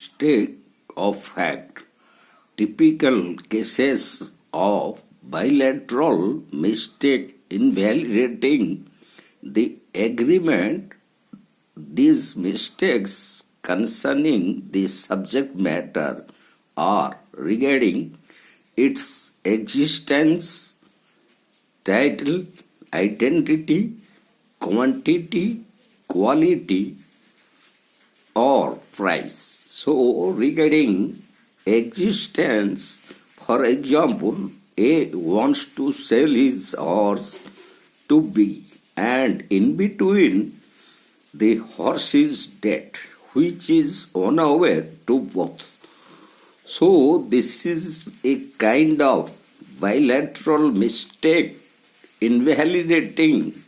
Mistake of fact. Typical cases of bilateral mistake invalidating the agreement. These mistakes concerning the subject matter are regarding its existence, title, identity, quantity, quality, or price. So, regarding existence, for example, A wants to sell his horse to B, and in between, the horse is dead, which is unaware to both. So, this is a kind of bilateral mistake invalidating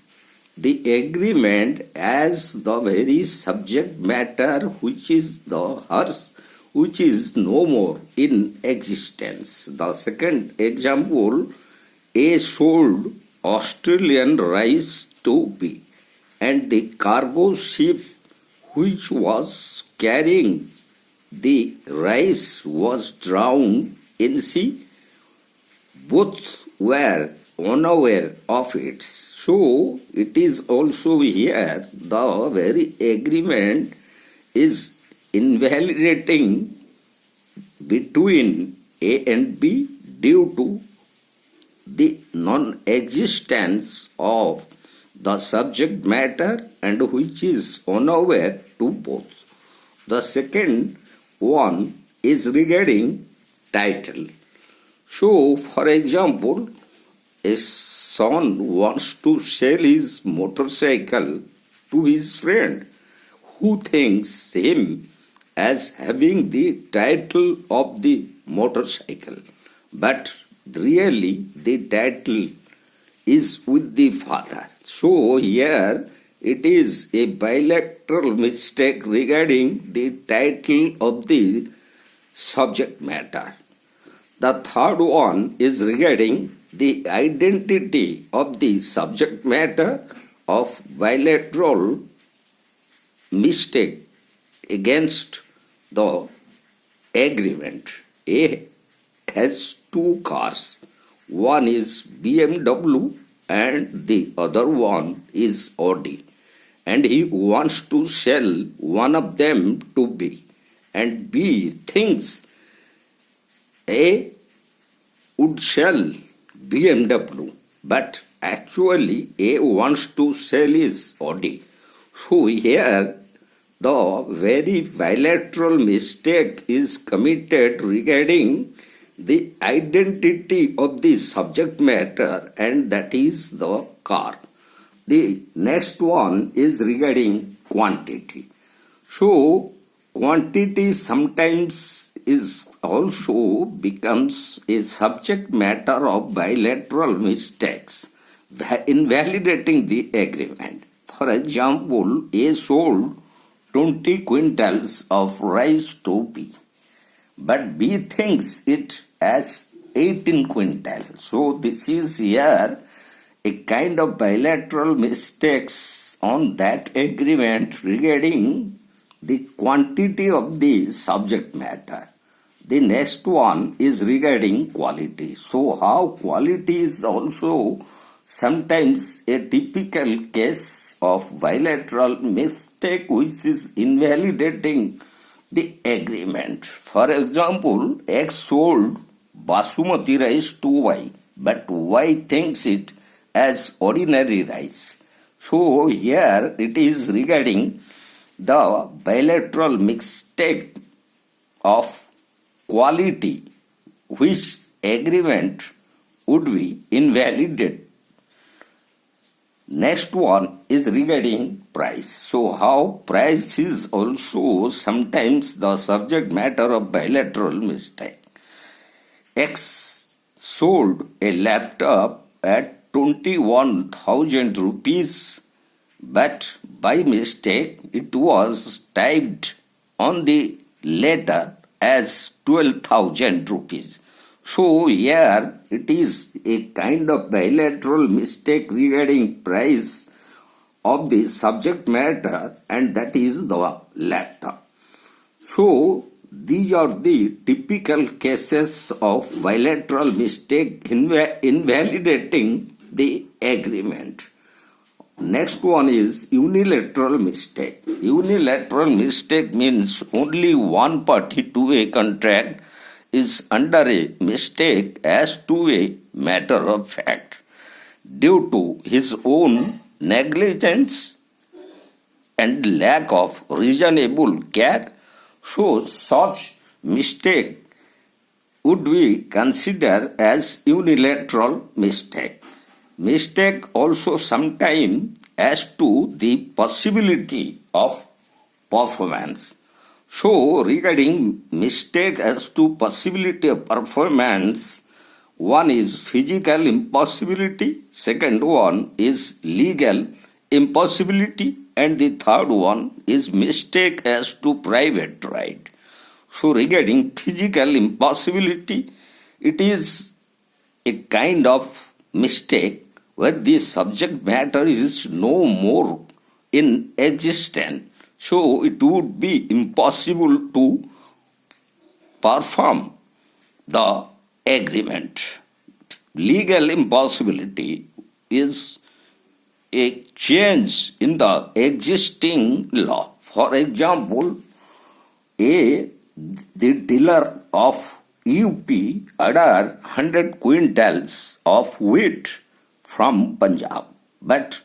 the agreement as the very subject matter, which is the horse, which is no more in existence. The second example, A sold Australian rice to B, and the cargo ship which was carrying the rice was drowned in sea. Both were unaware of it. So it is also here the very agreement is invalidating between A and B due to the non-existence of the subject matter and which is unaware to both. The second one is regarding title. So, for example, a son wants to sell his motorcycle to his friend who thinks him as having the title of the motorcycle, but really the title is with the father. So here it is a bilateral mistake regarding the title of the subject matter. The third one is regarding the identity of the subject matter of bilateral mistake against the agreement. A has two cars. One is BMW and the other one is Audi. And he wants to sell one of them to B. And B thinks A would sell BMW, but actually A wants to sell his Audi. So here the very bilateral mistake is committed regarding the identity of the subject matter, and that is the car. The next one is regarding quantity. So quantity sometimes is also becomes a subject matter of bilateral mistakes invalidating the agreement. For example, A sold 20 quintals of rice to B, but B thinks it as 18 quintals. So this is here a kind of bilateral mistakes on that agreement regarding the quantity of the subject matter. The next one is regarding quality. So how quality is also sometimes a typical case of bilateral mistake which is invalidating the agreement. For example, X sold basmati rice to Y, but Y thinks it as ordinary rice. So here it is regarding the bilateral mistake of quality which agreement would be invalidated. Next one is regarding price. So how price is also sometimes the subject matter of bilateral mistake. X sold a laptop at 21,000 rupees, but by mistake it was typed on the letter as 12,000 rupees. So here it is a kind of bilateral mistake regarding price of the subject matter, and that is the laptop. So these are the typical cases of bilateral mistake invalidating the agreement. Next one is unilateral mistake. Unilateral mistake means only one party to a contract is under a mistake as to a matter of fact due to his own negligence and lack of reasonable care. So such mistake would be considered as unilateral mistake. Mistake also sometimes as to the possibility of performance. So regarding mistake as to possibility of performance, one is physical impossibility, second one is legal impossibility, and the third one is mistake as to private right. So regarding physical impossibility, it is a kind of mistake where the subject matter is no more in existence. So it would be impossible to perform the agreement. Legal impossibility is a change in the existing law. For example, the dealer of UP ordered 100 quintals of wheat from Punjab, but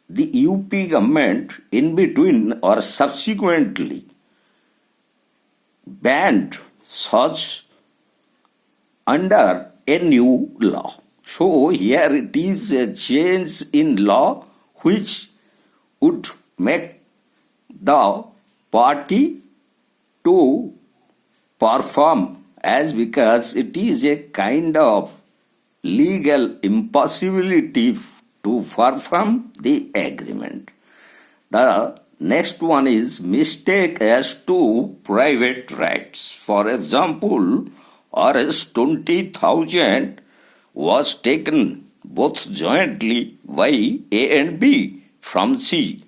the UP government in between or subsequently banned such under a new law. So here it is a change in law which would make the party to perform as because it is a kind of legal impossibility to perform the agreement. The next one is mistake as to private rights. For example, Rs 20,000 was taken both jointly by A and B from C.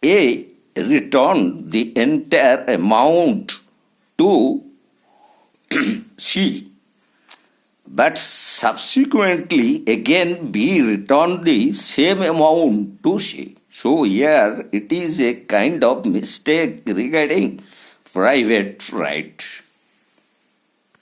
A returned the entire amount to C, but subsequently again B returned the same amount to C. So here it is a kind of mistake regarding private right.